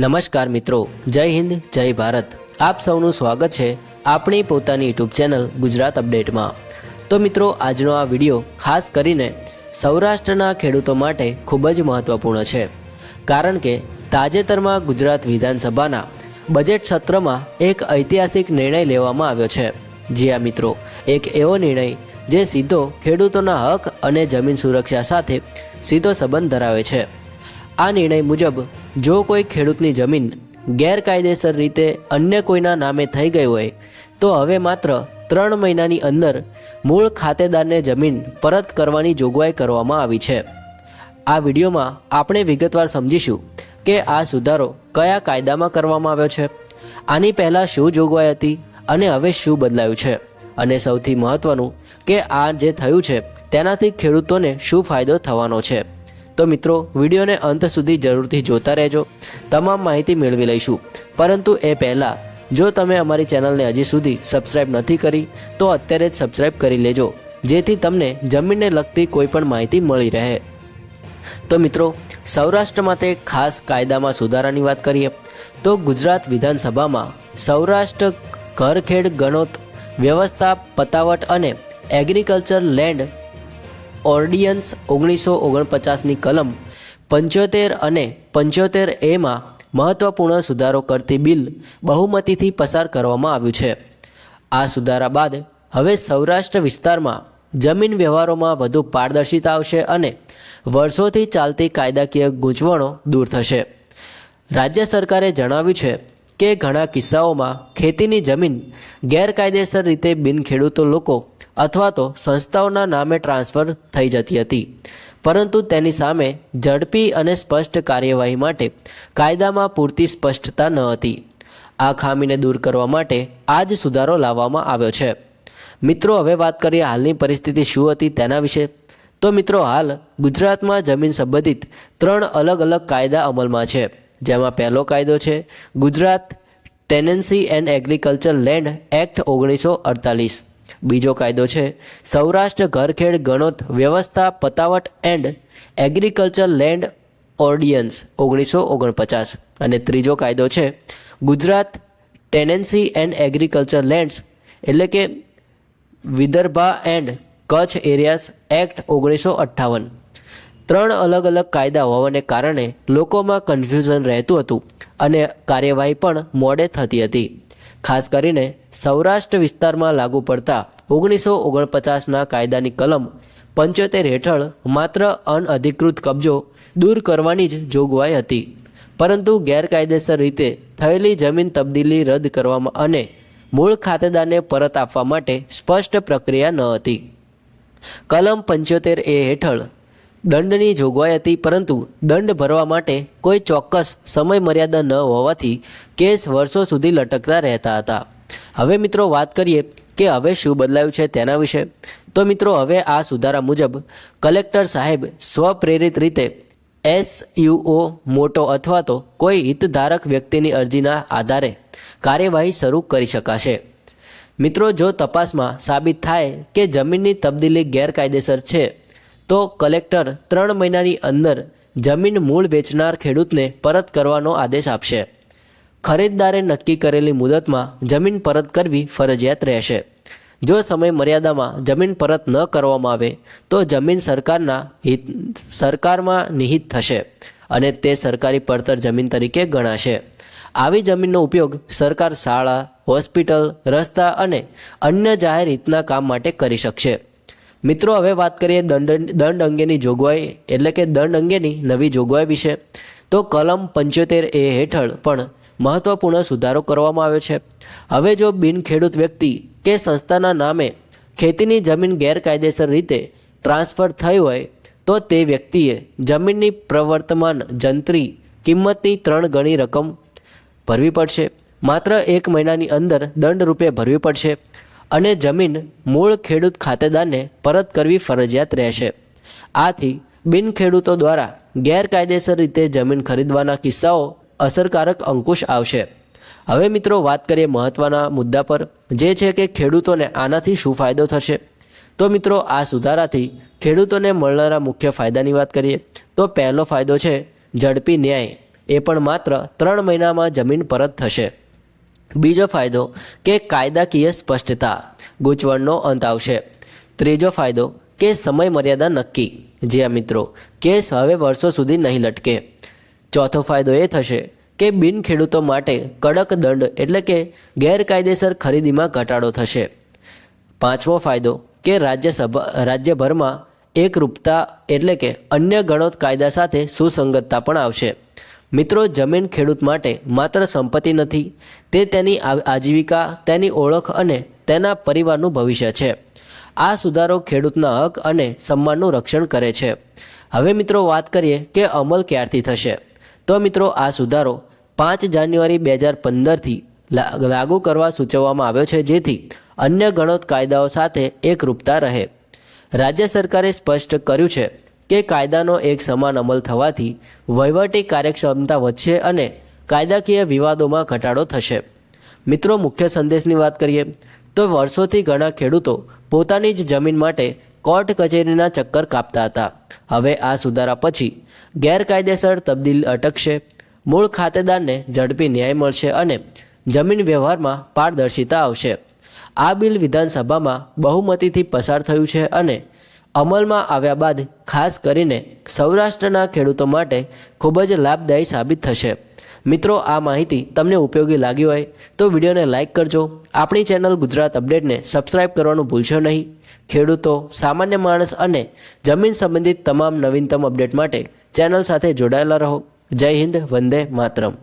નમસ્કાર મિત્રો, જય હિન્દ, જય ભારત। આપ સૌનું સ્વાગત છે આપણી પોતાની યુટ્યુબ ચેનલ ગુજરાત અપડેટમાં। તો મિત્રો, આજનો આ વિડીયો ખાસ કરીને સૌરાષ્ટ્રના ખેડૂતો માટે ખૂબ જ મહત્વપૂર્ણ છે, કારણ કે તાજેતરમાં ગુજરાત વિધાનસભાના બજેટ સત્રમાં એક ઐતિહાસિક નિર્ણય લેવામાં આવ્યો છે। જી હા મિત્રો, એક એવો નિર્ણય જે સીધો ખેડૂતોના હક અને જમીન સુરક્ષા સાથે સીધો સંબંધ ધરાવે છે। આ નિર્ણય મુજબ જો કોઈ ખેડૂતની જમીન ગેરકાયદેસર રીતે અન્ય કોઈના નામે થઈ ગઈ હોય તો હવે માત્ર 3 મહિનાની અંદર મૂળ ખાતેદારને જમીન પરત કરવાની જોગવાઈ કરવામાં આવી છે। આ વિડીયોમાં આપણે વિગતવાર સમજીશું કે આ સુધારો કયા કાયદામાં કરવામાં આવ્યો છે, આની પહેલાં શું જોગવાઈ હતી અને હવે શું બદલાયું છે, અને સૌથી મહત્વનું કે આ જે થયું છે તેનાથી ખેડૂતોને શું ફાયદો થવાનો છે। તો મિત્રો, વિડીયોને અંત સુધી જરૂરથી જોતા રહેજો, તમામ માહિતી મેળવી લઈશું। પરંતુ એ પહેલાં જો તમે અમારી ચેનલને હજી સુધી સબસ્ક્રાઇબ નથી કરી તો અત્યારે જ સબસ્ક્રાઇબ કરી લેજો, જેથી તમને જમીનને લગતી કોઈ પણ માહિતી મળી રહે। તો મિત્રો, સૌરાષ્ટ્ર માટે ખાસ કાયદામાં સુધારાની વાત કરીએ તો ગુજરાત વિધાનસભામાં સૌરાષ્ટ્ર ઘરખેડ ગણોત વ્યવસ્થા પતાવટ અને એગ્રીકલ્ચર લેન્ડ ઓર્ડિનન્સ 1949ની કલમ 75 અને 75A માં મહત્વપૂર્ણ સુધારો કરતી બિલ બહુમતીથી પસાર કરવામાં આવ્યું છે। આ સુધારા બાદ હવે સૌરાષ્ટ્ર વિસ્તારમાં જમીન વ્યવહારોમાં વધુ પારદર્શિતા આવશે અને વર્ષોથી ચાલતી કાયદાકીય ગૂંચવણો દૂર થશે। રાજ્ય સરકારે જણાવ્યું છે કે ઘણા કિસ્સાઓમાં ખેતીની જમીન ગેરકાયદેસર રીતે બિનખેડૂતો લોકો અથવા તો સંસ્થાઓના નામે ટ્રાન્સફર થઈ જતી હતી, પરંતુ તેની સામે ઝડપી અને સ્પષ્ટ કાર્યવાહી માટે કાયદામાં પૂરતી સ્પષ્ટતા ન હતી। આ ખામીને દૂર કરવા માટે આ જ સુધારો લાવવામાં આવ્યો છે। મિત્રો, હવે વાત કરીએ હાલની પરિસ્થિતિ શું હતી તેના વિશે। તો મિત્રો, હાલ ગુજરાતમાં જમીન સંબંધિત 3 અલગ અલગ કાયદા અમલમાં છે, જેમાં પહેલો કાયદો છે Gujarat tenancy and agriculture land act 1948। બીજો કાયદો છે સૌરાષ્ટ્ર ઘરખેડ ગણોત વ્યવસ્થા પતાવટ એન્ડ એગ્રીકલ્ચર લેન્ડ ઓર્ડિનન્સ 1949 અને ત્રીજો કાયદો છે Gujarat tenancy and agriculture lands એટલે કે વિદર્ભા એન્ડ કચ્છ એરિયાસ એક્ટ 1958। 3 અલગ અલગ કાયદા હોવાને કારણે લોકોમાં કન્ફ્યુઝન રહેતું હતું અને કાર્યવાહી પણ મોડે થતી હતી। ખાસ કરીને સૌરાષ્ટ્ર વિસ્તારમાં લાગુ પડતા 1949ના કાયદાની કલમ 75 હેઠળ માત્ર અનઅધિકૃત કબજો દૂર કરવાની જ જોગવાઈ હતી, પરંતુ ગેરકાયદેસર રીતે થયેલી જમીન તબદીલી રદ કરવામાં અને મૂળ ખાતેદારને પરત આપવા માટે સ્પષ્ટ પ્રક્રિયા ન હતી। કલમ 75A હેઠળ દંડની જોગવાઈ હતી, પરંતુ દંડ ભરવા માટે કોઈ ચોક્કસ સમય મર્યાદા ન હોવાથી કેસ વર્ષો સુધી લટકતા રહેતા હતા। હવે મિત્રો, વાત કરીએ કે હવે શું બદલાયું છે તેના વિશે। તો મિત્રો, હવે આ સુધારા મુજબ કલેક્ટર સાહેબ સ્વપ્રેરિત રીતે SUO મોટો અથવા તો કોઈ હિતધારક વ્યક્તિની અરજીના આધારે કાર્યવાહી શરૂ કરી શકાશે। મિત્રો, જો તપાસમાં સાબિત થાય કે જમીનની તબદીલી ગેરકાયદેસર છે તો કલેક્ટર 3 મહિનાની અંદર જમીન મૂળ વેચનાર ખેડૂતને પરત કરવાનો આદેશ આપશે। ખરીદદારે નક્કી કરેલી મુદતમાં જમીન પરત કરવી ફરજિયાત રહેશે। જો સમય મર્યાદામાં જમીન પરત ન કરવામાં આવે તો જમીન સરકારમાં નિહિત થશે અને તે સરકારી પડતર જમીન તરીકે ગણાશે। આવી જમીનનો ઉપયોગ સરકાર શાળા, હોસ્પિટલ, રસ્તા અને અન્ય જાહેર હિતના કામ માટે કરી શકશે। મિત્રો, હવે વાત કરીએ દંડ અંગેની જોગવાઈ એટલે કે દંડ અંગેની નવી જોગવાઈ વિશે। તો કલમ 75A હેઠળ પણ મહત્વપૂર્ણ સુધારો કરવામાં આવ્યો છે। હવે જો બિનખેડૂત વ્યક્તિ કે સંસ્થાના નામે ખેતીની જમીન ગેરકાયદેસર રીતે ટ્રાન્સફર થઈ હોય તો તે વ્યક્તિએ જમીનની પ્રવર્તમાન જંત્રી કિંમતની 3 ગણી રકમ ભરવી પડશે, માત્ર 1 મહિનાની અંદર દંડ રૂપે ભરવી પડશે અને જમીન મૂળ ખેડૂત ખાતેદારને પરત કરવી ફરજિયાત રહેશે। આથી બિનખેડૂતો દ્વારા ગેરકાયદેસર રીતે જમીન ખરીદવાના કિસ્સાઓ અસરકારક અંકુશ આવશે। હવે મિત્રો, વાત કરીએ મહત્વના મુદ્દા પર, જે છે કે ખેડૂતોને આનાથી શું ફાયદો થશે। તો મિત્રો, આ સુધારાથી ખેડૂતોને મળનારા મુખ્ય ફાયદાની વાત કરીએ તો પહેલો ફાયદો છે ઝડપી ન્યાય। એ પણ માત્ર 3 મહિનામાં જમીન પરત થશે. બીજો ફાયદો કે કાયદાકીય સ્પષ્ટતા, ગૂંચવણનો અંત આવશે. ત્રીજો ફાયદો કે સમય મર્યાદા નક્કી, જ્યાં મિત્રો કેસ હવે વર્ષો સુધી નહીં લટકે. ચોથો ફાયદો એ થશે કે બિન ખેડૂતો માટે કડક દંડ એટલે કે ગેરકાયદેસર ખરીદીમાં ઘટાડો થશે. પાંચમો ફાયદો કે રાજ્યભરમાં એકરૂપતા એટલે કે અન્ય ગણોત કાયદા સાથે સુસંગતતા પણ આવશે. મિત્રો, જમીન ખેડૂત માટે માત્ર સંપત્તિ નથી, તે તેની આજીવિકા, તેની ઓળખ અને તેના પરિવારનું ભવિષ્ય છે. આ સુધારો ખેડૂતના હક અને સન્માનનું રક્ષણ કરે છે. હવે મિત્રો વાત કરીએ કે અમલ ક્યારથી થશે. તો મિત્રો, આ સુધારો 5 જાન્યુઆરી 2015થી લાગુ કરવા સૂચવવામાં આવ્યો છે, જેથી અન્ય ગણોત કાયદાઓ સાથે એકરૂપતા રહે. રાજ્ય સરકારે સ્પષ્ટ કર્યું છે કે કાયદાનો એક સમાન અમલ થવાથી વહીવટી કાર્યક્ષમતા વધશે અને કાયદાકીય વિવાદોમાં ઘટાડો થશે. મિત્રો, મુખ્ય સંદેશની વાત કરીએ તો વર્ષોથી ઘણા ખેડૂતો પોતાની જ જમીન માટે કોર્ટ કચેરીના ચક્કર કાપતા હતા. હવે આ સુધારા પછી ગેરકાયદેસર તબદીલ અટકશે, મૂળ ખાતેદારને ઝડપી ન્યાય મળશે અને જમીન વ્યવહારમાં પારદર્શિતા આવશે. આ બિલ વિધાનસભામાં બહુમતીથી પસાર થયું છે અને અમલમાં આવ્યા બાદ ખાસ કરીને સૌરાષ્ટ્રના ખેડૂતો માટે ખૂબ જ લાભદાયી સાબિત થશે. મિત્રો, આ માહિતી તમને ઉપયોગી લાગી હોય તો વિડીયોને લાઇક કરજો. આપણી ચેનલ ગુજરાત અપડેટને સબસ્ક્રાઇબ કરવાનું ભૂલશો નહીં. ખેડૂતો, સામાન્ય માણસ અને જમીન સંબંધિત તમામ નવીનતમ અપડેટ માટે ચેનલ સાથે જોડાયેલા રહો. જય હિન્દ, વંદે માતરમ.